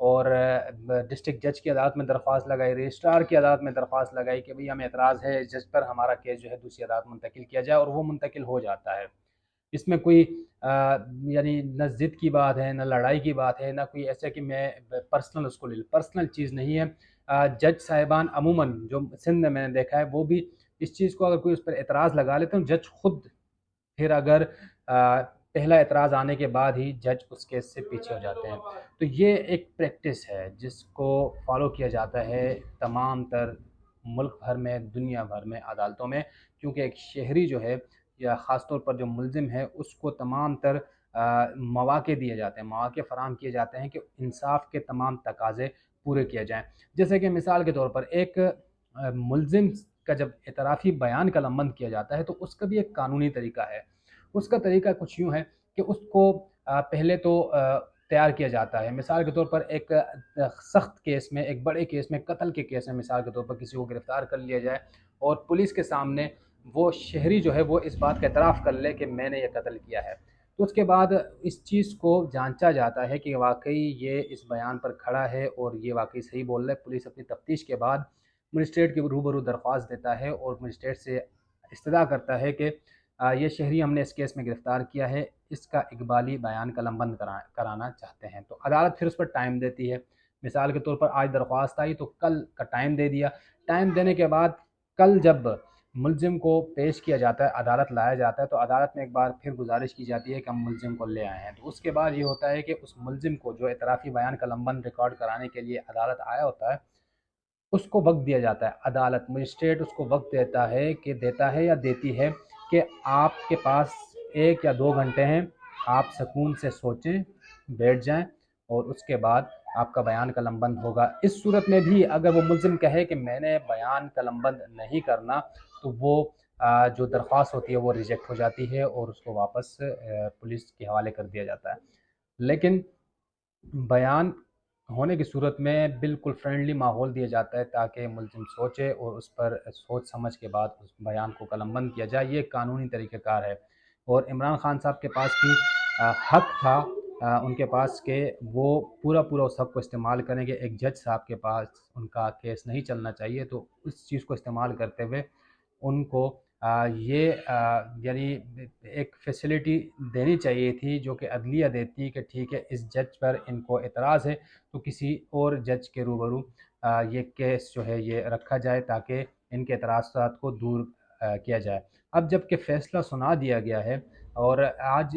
اور ڈسٹرکٹ جج کی عدالت میں درخواست لگائی، رجسٹرار کی عدالت میں درخواست لگائی کہ بھئی ہمیں اعتراض ہے جج پر، ہمارا کیس جو ہے دوسری عدالت منتقل کیا جائے، اور وہ منتقل ہو جاتا ہے۔ اس میں کوئی یعنی نہ ضد کی بات ہے، نہ لڑائی کی بات ہے، نہ کوئی ایسا کہ میں پرسنل اس کو لے لوں، پرسنل چیز نہیں ہے۔ جج صاحبان عموماً جو سندھ میں نے دیکھا ہے وہ بھی اس چیز کو اگر کوئی اس پر اعتراض لگا لیتے ہیں، جج خود پھر اگر پہلا اعتراض آنے کے بعد ہی جج اس کیس سے پیچھے ہو جاتے ہیں۔ تو یہ ایک پریکٹس ہے جس کو فالو کیا جاتا ہے تمام تر ملک بھر میں، دنیا بھر میں عدالتوں میں، کیونکہ ایک شہری جو ہے یا خاص طور پر جو ملزم ہے اس کو تمام تر مواقع دیے جاتے ہیں، مواقع فراہم کیے جاتے ہیں کہ انصاف کے تمام تقاضے پورے کیے جائیں۔ جیسے کہ مثال کے طور پر ایک ملزم کا جب اعترافی بیان قلم بند کیا جاتا ہے تو اس کا بھی ایک قانونی طریقہ ہے۔ اس کا طریقہ کچھ یوں ہے کہ اس کو پہلے تو تیار کیا جاتا ہے۔ مثال کے طور پر ایک سخت کیس میں، ایک بڑے کیس میں، قتل کے کیس میں مثال کے طور پر کسی کو گرفتار کر لیا جائے اور پولیس کے سامنے وہ شہری جو ہے وہ اس بات کا اعتراف کر لے کہ میں نے یہ قتل کیا ہے، تو اس کے بعد اس چیز کو جانچا جاتا ہے کہ واقعی یہ اس بیان پر کھڑا ہے اور یہ واقعی صحیح بول رہا ہے۔ پولیس اپنی تفتیش کے بعد مجسٹریٹ کے روبرو درخواست دیتا ہے اور مجسٹریٹ سے استدعا کرتا ہے کہ یہ شہری ہم نے اس کیس میں گرفتار کیا ہے، اس کا اقبالی بیان قلم بند کرانا چاہتے ہیں۔ تو عدالت پھر اس پر ٹائم دیتی ہے۔ مثال کے طور پر آج درخواست آئی تو کل کا ٹائم دے دیا۔ ٹائم دینے کے بعد کل جب ملزم کو پیش کیا جاتا ہے، عدالت لایا جاتا ہے، تو عدالت میں ایک بار پھر گزارش کی جاتی ہے کہ ہم ملزم کو لے آئے ہیں۔ تو اس کے بعد یہ ہوتا ہے کہ اس ملزم کو جو اعترافی بیان قلم بند ریکارڈ کرانے کے لیے عدالت آیا ہوتا ہے، اس کو وقت دیا جاتا ہے۔ عدالت مجسٹریٹ اس کو وقت دیتا ہے یا دیتی ہے کہ آپ کے پاس 1 یا 2 گھنٹے ہیں، آپ سکون سے سوچیں، بیٹھ جائیں اور اس کے بعد آپ کا بیان قلم بند ہوگا۔ اس صورت میں بھی اگر وہ ملزم کہے کہ میں نے بیان قلم بند نہیں کرنا، تو وہ جو درخواست ہوتی ہے وہ ریجیکٹ ہو جاتی ہے اور اس کو واپس پولیس کے حوالے کر دیا جاتا ہے۔ لیکن بیان ہونے کی صورت میں بالکل فرینڈلی ماحول دیا جاتا ہے تاکہ ملزم سوچے اور اس پر سوچ سمجھ کے بعد اس بیان کو قلم بند کیا جائے۔ یہ قانونی طریقہ کار ہے اور عمران خان صاحب کے پاس بھی حق تھا ان کے پاس کہ وہ پورا اس حق کو استعمال کریں گے۔ ایک جج صاحب کے پاس ان کا کیس نہیں چلنا چاہیے، تو اس چیز کو استعمال کرتے ہوئے ان کو یہ یعنی ایک فیسلٹی دینی چاہیے تھی جو کہ عدلیہ دیتی کہ ٹھیک ہے اس جج پر ان کو اعتراض ہے تو کسی اور جج کے روبرو یہ کیس جو ہے یہ رکھا جائے تاکہ ان کے اعتراضات کو دور کیا جائے۔ اب جب کہ فیصلہ سنا دیا گیا ہے اور آج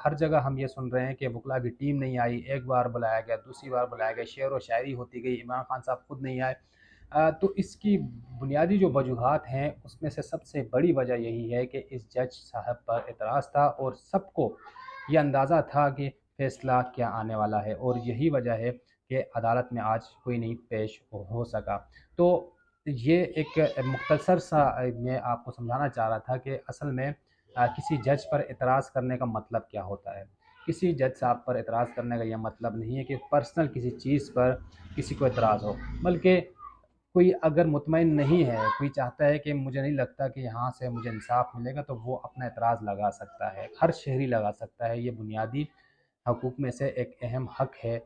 ہر جگہ ہم یہ سن رہے ہیں کہ وکلاء کی ٹیم نہیں آئی، ایک بار بلایا گیا، دوسری بار بلایا گیا، شعر و شاعری ہوتی گئی، عمران خان صاحب خود نہیں آئے، تو اس کی بنیادی جو وجوہات ہیں اس میں سے سب سے بڑی وجہ یہی ہے کہ اس جج صاحب پر اعتراض تھا اور سب کو یہ اندازہ تھا کہ فیصلہ کیا آنے والا ہے، اور یہی وجہ ہے کہ عدالت میں آج کوئی نہیں پیش ہو سکا۔ تو یہ ایک مختصر سا میں آپ کو سمجھانا چاہ رہا تھا کہ اصل میں کسی جج پر اعتراض کرنے کا مطلب کیا ہوتا ہے۔ کسی جج صاحب پر اعتراض کرنے کا یہ مطلب نہیں ہے کہ پرسنل کسی چیز پر کسی کو اعتراض ہو، بلکہ کوئی اگر مطمئن نہیں ہے، کوئی چاہتا ہے کہ مجھے نہیں لگتا کہ یہاں سے مجھے انصاف ملے گا، تو وہ اپنا اعتراض لگا سکتا ہے، ہر شہری لگا سکتا ہے۔ یہ بنیادی حقوق میں سے ایک اہم حق ہے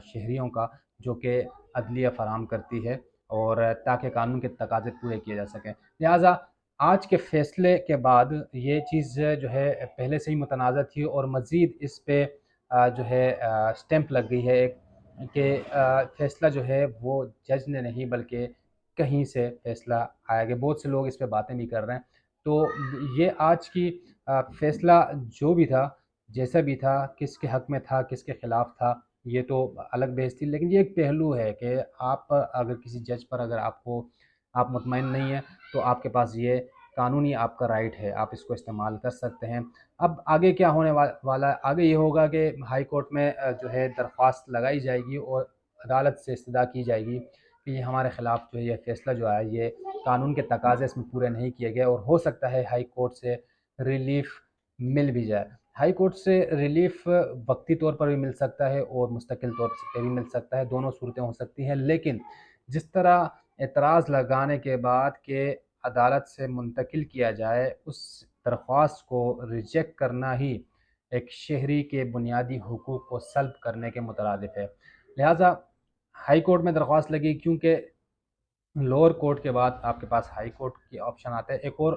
شہریوں کا، جو کہ عدلیہ فراہم کرتی ہے اور تاکہ قانون کے تقاضے پورے کیے جا سکیں۔ لہٰذا آج کے فیصلے کے بعد یہ چیز جو ہے پہلے سے ہی متنازع تھی اور مزید اس پہ جو ہے سٹیمپ لگ گئی ہے ایک کہ فیصلہ جو ہے وہ جج نے نہیں بلکہ کہیں سے فیصلہ آیا گیا۔ بہت سے لوگ اس پہ باتیں بھی کر رہے ہیں۔ تو یہ آج کی فیصلہ جو بھی تھا، جیسا بھی تھا، کس کے حق میں تھا، کس کے خلاف تھا، یہ تو الگ بحث تھی، لیکن یہ ایک پہلو ہے کہ آپ اگر کسی جج پر اگر آپ مطمئن نہیں ہیں تو آپ کے پاس یہ قانونی آپ کا رائٹ ہے، آپ اس کو استعمال کر سکتے ہیں۔ اب آگے کیا ہونے والا ہے؟ آگے یہ ہوگا کہ ہائی کورٹ میں جو ہے درخواست لگائی جائے گی اور عدالت سے استدعا کی جائے گی کہ یہ ہمارے خلاف جو ہے یہ فیصلہ جو ہے یہ قانون کے تقاضے اس میں پورے نہیں کیے گئے، اور ہو سکتا ہے ہائی کورٹ سے ریلیف مل بھی جائے۔ ہائی کورٹ سے ریلیف وقتی طور پر بھی مل سکتا ہے اور مستقل طور پہ بھی مل سکتا ہے، دونوں صورتیں ہو سکتی ہیں، لیکن جس طرح اعتراض لگانے کے بعد کہ عدالت سے منتقل کیا جائے، اس درخواست کو ریجیکٹ کرنا ہی ایک شہری کے بنیادی حقوق کو سلب کرنے کے مترادف ہے۔ لہٰذا ہائی کورٹ میں درخواست لگی کیونکہ لوور کورٹ کے بعد آپ کے پاس ہائی کورٹ کی آپشن آتا ہے. ایک اور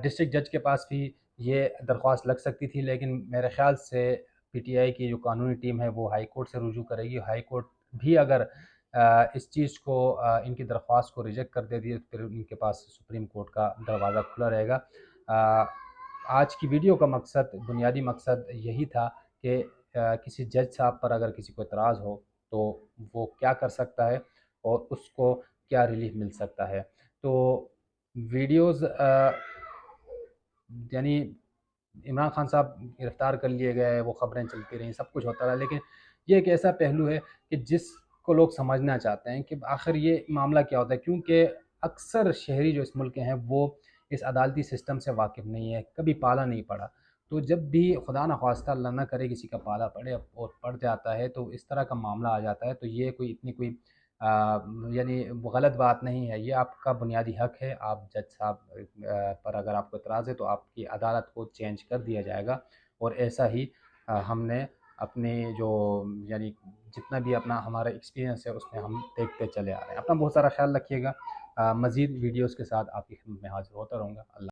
ڈسٹرکٹ جج کے پاس بھی یہ درخواست لگ سکتی تھی، لیکن میرے خیال سے پی ٹی آئی کی جو قانونی ٹیم ہے وہ ہائی کورٹ سے رجوع کرے گی. ہائی کورٹ بھی اگر اس چیز کو ان کی درخواست کو ریجیکٹ کر دے دی تو پھر ان کے پاس سپریم کورٹ کا دروازہ کھلا رہے گا. آج کی ویڈیو کا مقصد، بنیادی مقصد یہی تھا کہ کسی جج صاحب پر اگر کسی کو اعتراض ہو تو وہ کیا کر سکتا ہے اور اس کو کیا ریلیف مل سکتا ہے. تو ویڈیوز یعنی عمران خان صاحب گرفتار کر لیے گئے، وہ خبریں چلتی رہیں، سب کچھ ہوتا رہا، لیکن یہ ایک ایسا پہلو ہے کہ جس کو لوگ سمجھنا چاہتے ہیں کہ آخر یہ معاملہ کیا ہوتا ہے، کیونکہ اکثر شہری جو اس ملک کے ہیں وہ اس عدالتی سسٹم سے واقف نہیں ہے، کبھی پالا نہیں پڑا. تو جب بھی خدا نخواستہ اللہ نہ کرے کسی کا پالا پڑے اور پڑ جاتا ہے تو اس طرح کا معاملہ آ جاتا ہے، تو یہ کوئی یعنی غلط بات نہیں ہے. یہ آپ کا بنیادی حق ہے. آپ جج صاحب پر اگر آپ کو اعتراض ہے تو آپ کی عدالت کو چینج کر دیا جائے گا. اور ایسا ہی ہم نے اپنے جو یعنی جتنا بھی ہمارا ایکسپیرینس ہے اس میں ہم دیکھتے چلے آ رہے ہیں. اپنا بہت سارا خیال رکھیے گا. مزید ویڈیوز کے ساتھ آپ کی خدمت میں حاضر ہوتا رہوں گا. اللہ